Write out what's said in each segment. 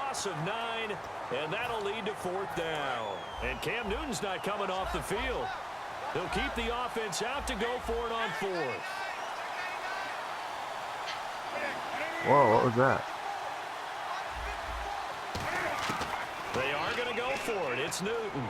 loss of 9, and that'll lead to 4th down. And Cam Newton's not coming off the field. He'll keep the offense out to go for it on 4th. Whoa, what was that? They are going to go for it. It's Newton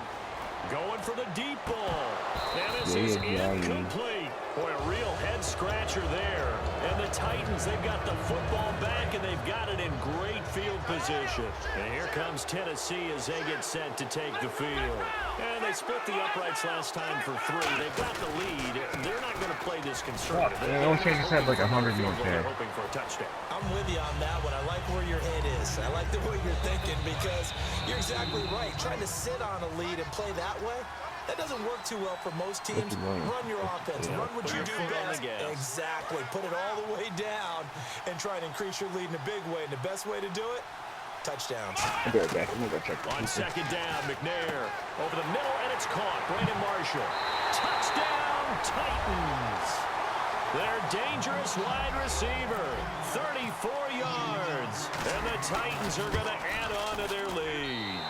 going for the deep ball. And this is incomplete. Boy, a real head-scratcher there. And the Titans, they've got the football back, and they've got it in great field position. And here comes Tennessee as they get set to take the field. And they split the uprights last time for 3. They've got the lead. They're not going to play this conservative. I wish I just had like 100 more They're hoping for a touchdown. I'm with you on that one. I like where your head is. I like the way you're thinking because you're exactly right. Trying to sit on a lead and play that way, that doesn't work too well for most teams. Run your offense. Run what you do best. Exactly. Put it all the way down and try and increase your lead in a big way. And the best way to do it, touchdowns. I'll be right back. I'm going to go check. On 2nd down, McNair over the middle, and it's caught. Brandon Marshall. Touchdown, Titans. Their dangerous wide receiver, 34 yards. And the Titans are going to add on to their lead.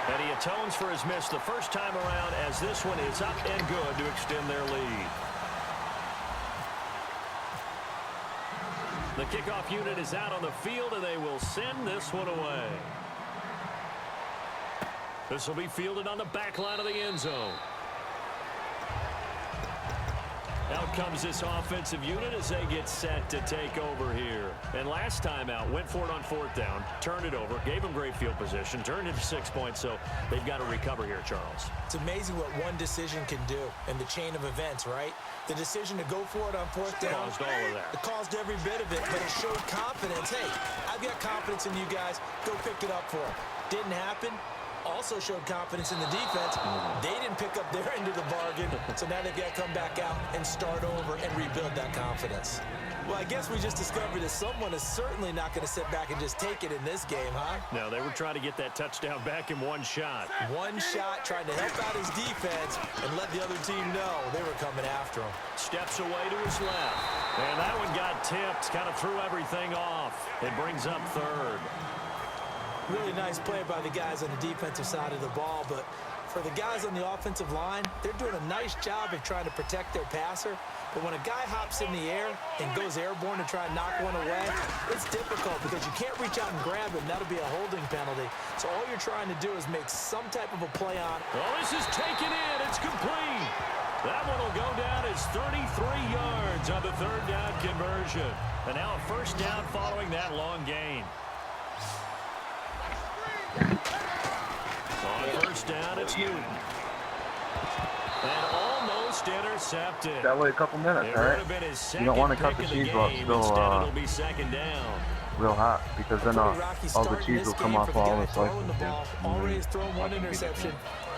And he atones for his miss the first time around as this one is up and good to extend their lead. The kickoff unit is out on the field, and they will send this one away. This will be fielded on the back line of the end zone. Out comes this offensive unit as they get set to take over here. And last time out, went for it on 4th down, turned it over, gave them great field position, turned it to 6 points, so they've got to recover here, Charles. It's amazing what one decision can do in the chain of events, right? The decision to go for it on 4th down. Caused all of that. It caused every bit of it, but it showed confidence. Hey, I've got confidence in you guys. Go pick it up for them. Didn't happen. Also showed confidence in the defense. They didn't pick up their end of the bargain, so now they've got to come back out and start over and rebuild that confidence. Well, I guess we just discovered that someone is certainly not going to sit back and just take it in this game, huh? No, they were trying to get that touchdown back in one shot. One shot, trying to help out his defense and let the other team know they were coming after him. Steps away to his left. And that one got tipped, kind of threw everything off. It brings up 3rd. Really nice play by the guys on the defensive side of the ball, but for the guys on the offensive line, they're doing a nice job of trying to protect their passer. But when a guy hops in the air and goes airborne to try and knock one away, it's difficult because you can't reach out and grab him. That'll be a holding penalty. So all you're trying to do is make some type of a play on. Oh, this is taken in. It's complete. That one will go down as 33 yards on the 3rd down conversion. And now a 1st down following that long gain. On 1st down, it's Newton. And almost intercepted. That way a couple minutes, all right? You don't want to cut the cheese while it's still it'll be 2nd down. real hot, because then all the cheese will come off all the slices. Already has thrown one interception.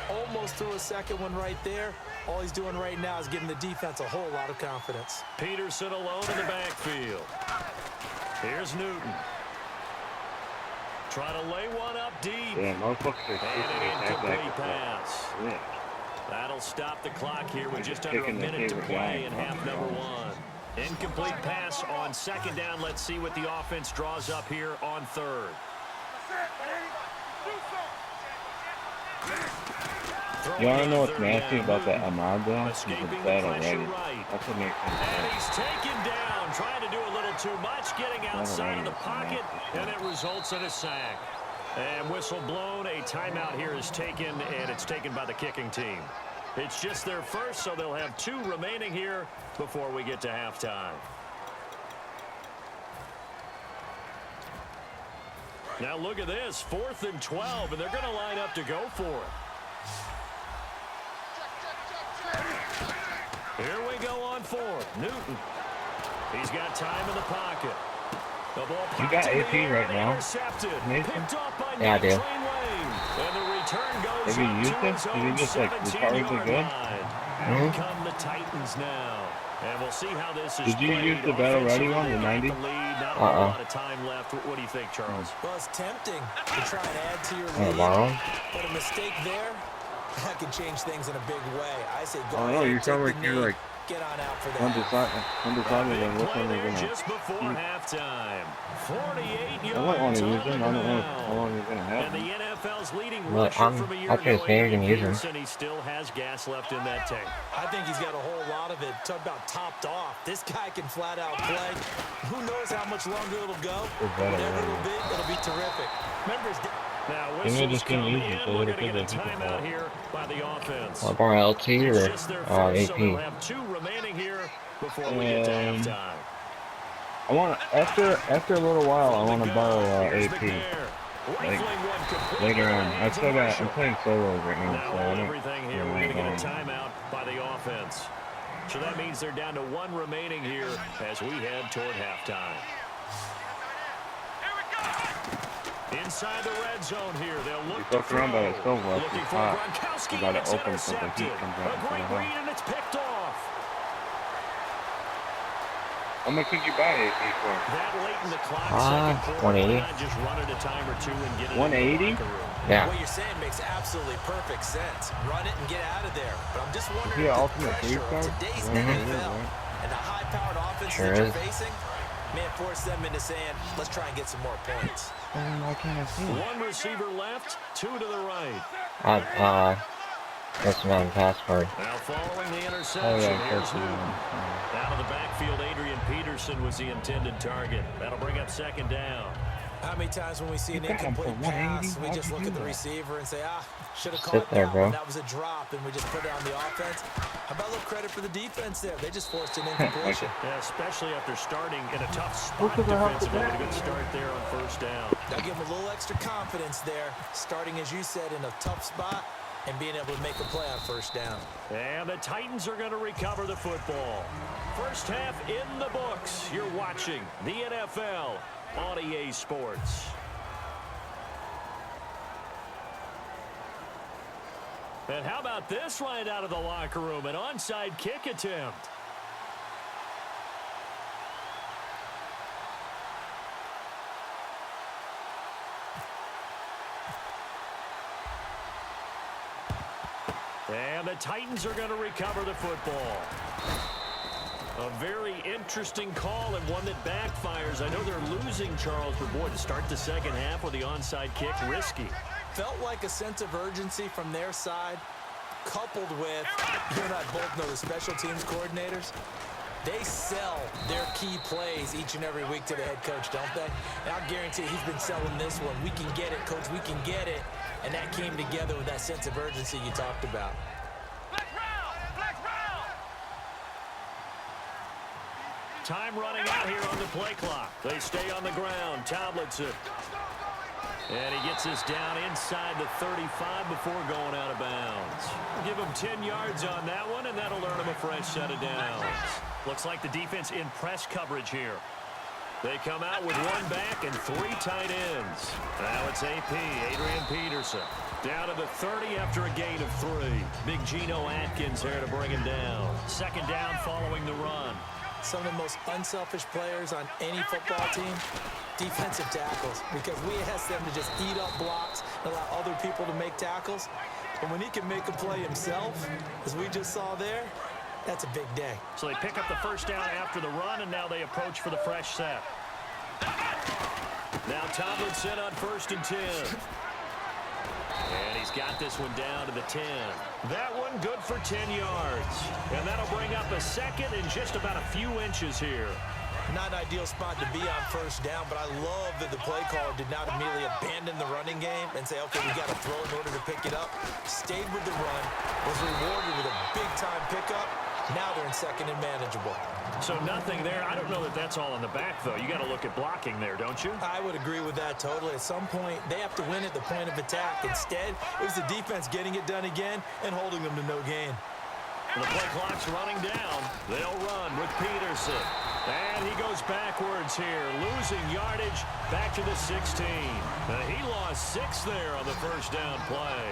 Almost threw a second one right there. All he's doing right now is giving the defense a whole lot of confidence. Peterson alone in the backfield. Here's Newton. Try to lay one up deep. Yeah, motherfucker. And an incomplete pass. Yeah. That'll stop the clock here with just under a minute to play in half number 1. Incomplete pass on 2nd down. Let's see what the offense draws up here on 3rd. You want to know what's nasty about that Ahmad, though? He's bad already. Right. That's what makes sense. And he's taken down, trying to do a little too much, getting outside of the pocket, and it results in a sack. And whistle blown, a timeout here is taken, and it's taken by the kicking team. It's just their first, so they'll have 2 remaining here before we get to halftime. Now look at this, 4th and 12, and they're going to line up to go for it. Here we go on 4th. Newton. He's got time in the pocket. The ball you got AP right now? Yeah, I do. Have you used it? Is he just like retardedly good? Here come the Titans now. And we'll see how this is. Did you use the Battle Ready one, the 90? Not a lot of time left. What do you think, Charles? Well, it's tempting to try and add to your lead, but a mistake there, that could change things in a big way. I say go ahead. Oh, you sound like you're like Get on out for Undecided. that. Undecided on which Play one they're there gonna. just before halftime. 48 I might want yards to use on him. the I don't know how ground. long he's gonna have And him. the NFL's leading Well, rusher from a year I ago, was saying you can use him. Peterson, he still has gas left in that tank. I think he's got a whole lot of it. Talk about topped off. This guy can flat out play. Who knows how much longer it'll go? Whatever it'll be, it'll be terrific. Remember his... Now They may whistles just gonna come use him in. so We're they going to can get a put the people timeout out. here by the offense. What more, LT It's or just their first, so they'll AP? have 2 remaining here before we get to halftime. I want after a little while. I want to borrow Here's AP. McNair. Rifling one completely Later out of on, the I hands still of got. Marshall. I'm playing solos right now, Now so I on don't. everything here, we're going to get a timeout by the offense. So that means they're down to 1 remaining here as we head toward halftime. Inside the red zone here, they'll look You to fuck around by throw. the stove well, Looking it's for hot. Gronkowski, You gotta and it's open so the heat intercepted. comes A out into great the read, and it's picked off. I'm gonna kick you by AP for That late in the clock, second quarter, 180. why not just run it a time or two and get it 180? in the locker room. Yeah. What you're saying makes absolutely perfect sense. Run it and get out of there. But I'm just wondering he if an the ultimate pressure of three-star? today's Yeah, he is, NFL right? and the high-powered offense Sure that you're is. facing may have forced them into saying, let's try and get some more points. Why can't I see him? 1 receiver left, 2 to the right. That's my password. Now following the interception, Oh yeah, here's that's Newton. Out of the backfield, Adrian Peterson was the intended target. That'll bring up second down. How many times when we see an You got him incomplete for 180? pass, we How'd just you look do at the that? receiver and say, should have Sit caught there, that bro. one. That was a drop, and we just put it on the offense. How about a little credit for the defense there? They just forced an incompletion. Yeah, especially after starting in a tough spot defensively. A good start there on first down. They'll give them a little extra confidence there, starting, as you said, in a tough spot and being able to make a play on first down. And the Titans are going to recover the football. First half in the books. You're watching the NFL on EA Sports. And how about this right out of the locker room? An onside kick attempt. And the Titans are going to recover the football. A very interesting call and one that backfires. I know they're losing, Charles, but boy, to start the second half with the onside kick, risky. Felt like a sense of urgency from their side, coupled with, you and I both know the special teams coordinators, they sell their key plays each and every week to the head coach, don't they? And I guarantee he's been selling this one. We can get it, coach, we can get it. And that came together with that sense of urgency you talked about. Time running out here on the play clock. They stay on the ground. Tomlinson. And he gets this down inside the 35 before going out of bounds. Give him 10 yards on that one, and that'll earn him a fresh set of downs. Looks like the defense in press coverage here. They come out with 1 back and 3 tight ends. Now it's AP, Adrian Peterson. Down to the 30 after a gain of 3. Big Geno Atkins here to bring him down. Second down following the run. Some of the most unselfish players on any football team, defensive tackles, because we ask them to just eat up blocks and allow other people to make tackles. And when he can make a play himself, as we just saw there, that's a big day. So they pick up the first down after the run, and now they approach for the fresh set. Now Tomlinson on 1st and 10. And he's got this one down to the 10. That one good for 10 yards. And that'll bring up a second in just about a few inches here. Not an ideal spot to be on first down, but I love that the play caller did not immediately abandon the running game and say, okay, we got to throw in order to pick it up. Stayed with the run, was rewarded with a big-time pickup. Now they're in second and manageable. So nothing there. I don't know that that's all in the back, though. You got to look at blocking there, don't you? I would agree with that totally. At some point, they have to win at the point of attack. Instead, it was the defense getting it done again and holding them to no gain. The play clock's running down. They'll run with Peterson. And he goes backwards here, losing yardage back to the 16. He lost 6 there on the first down play.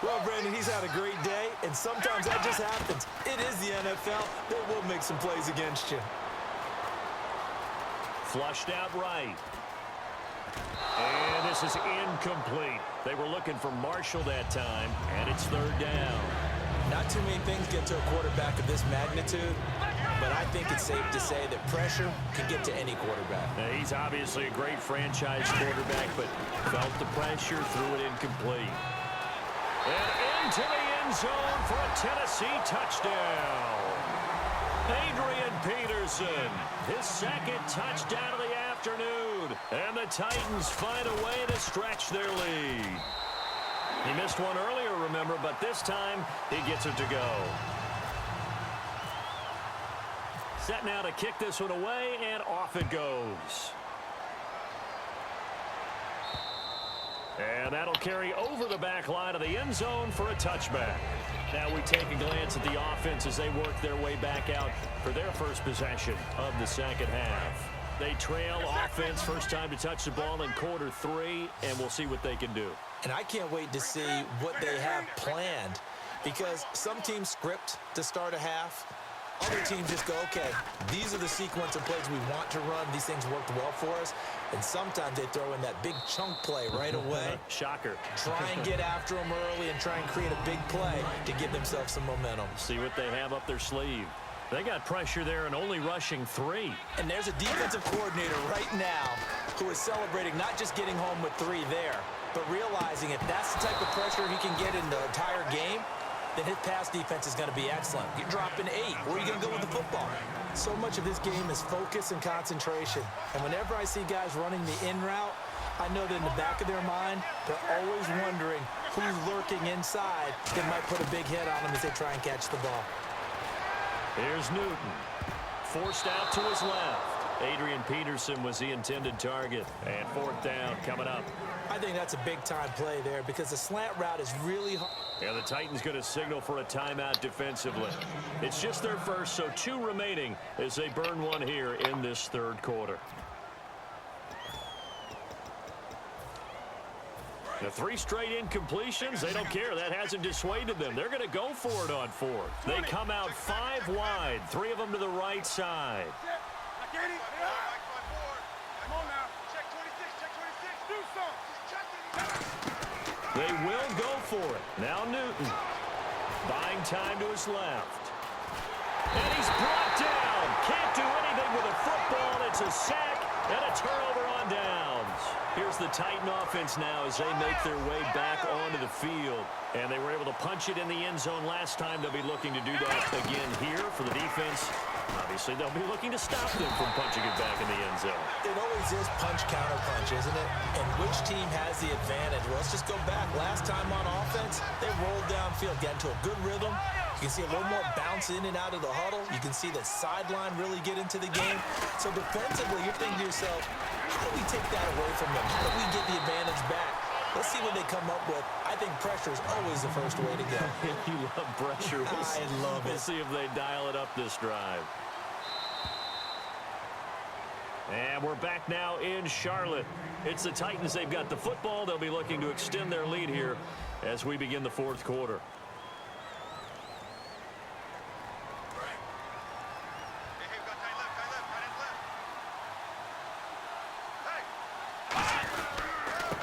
Well, Brandon, he's had a great day, and sometimes that just happens. It is the NFL. They will make some plays against you. Flushed out right. And this is incomplete. They were looking for Marshall that time, and it's 3rd down. Not too many things get to a quarterback of this magnitude, but I think it's safe to say that pressure can get to any quarterback. Now, he's obviously a great franchise quarterback, but felt the pressure, threw it incomplete. And into the end zone for a Tennessee touchdown. Adrian Peterson, his second touchdown of the afternoon. And the Titans find a way to stretch their lead. He missed one earlier, remember, but this time he gets it to go. Set now to kick this one away, and off it goes. And that'll carry over the back line of the end zone for a touchback. Now we take a glance at the offense as they work their way back out for their first possession of the second half. They trail offense, first time to touch the ball in quarter 3, and we'll see what they can do. And I can't wait to see what they have planned, because some teams script to start a half. Other teams just go, okay, these are the sequence of plays we want to run. These things worked well for us. And sometimes they throw in that big chunk play right away. Shocker. Try and get after them early and try and create a big play to give themselves some momentum. See what they have up their sleeve. They got pressure there and only rushing 3. And there's a defensive coordinator right now who is celebrating not just getting home with 3 there, but realizing if that's the type of pressure he can get in the entire game, then his pass defense is going to be excellent. You're dropping 8. Where are you going to go with the football? So much of this game is focus and concentration. And whenever I see guys running the in route, I know that in the back of their mind, they're always wondering who's lurking inside that might put a big hit on them as they try and catch the ball. Here's Newton. Forced out to his left. Adrian Peterson was the intended target. And 4th down coming up. I think that's a big-time play there because the slant route is really hard. Yeah, the Titans going to signal for a timeout defensively. It's just their first, so 2 remaining as they burn one here in this 3rd quarter. The 3 straight incompletions, they don't care. That hasn't dissuaded them. They're going to go for it on 4th. They come out 5 wide, 3 of them to the right side. They will go for it. Now Newton. Buying time to his left. And he's brought down. Can't do anything with a football. It's a sack and a turnover on downs. Here's the Titan offense now as they make their way back onto the field. And they were able to punch it in the end zone last time. They'll be looking to do that again here for the defense. Obviously, they'll be looking to stop them from punching it back in the end zone. It always is punch-counter-punch, isn't it? And which team has the advantage? Well, let's just go back. Last time on offense, they rolled downfield, got into a good rhythm. You can see a little more bounce in and out of the huddle. You can see the sideline really get into the game. So defensively, you're thinking to yourself, how do we take that away from them? How do we get the advantage back? Let's see what they come up with. I think pressure is always the first way to go. You love pressure. I love it. We'll see if they dial it up this drive. And we're back now in Charlotte. It's the Titans. They've got the football. They'll be looking to extend their lead here as we begin the 4th quarter.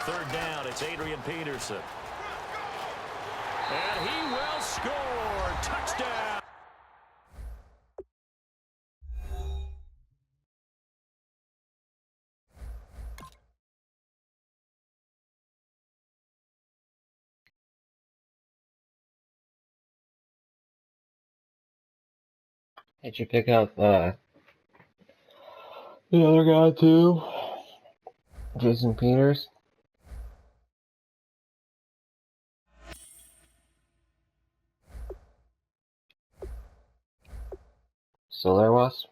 Third down, it's Adrian Peterson. And he will score. Touchdown. Did you pick up the other guy too? Jason Peters? So there was?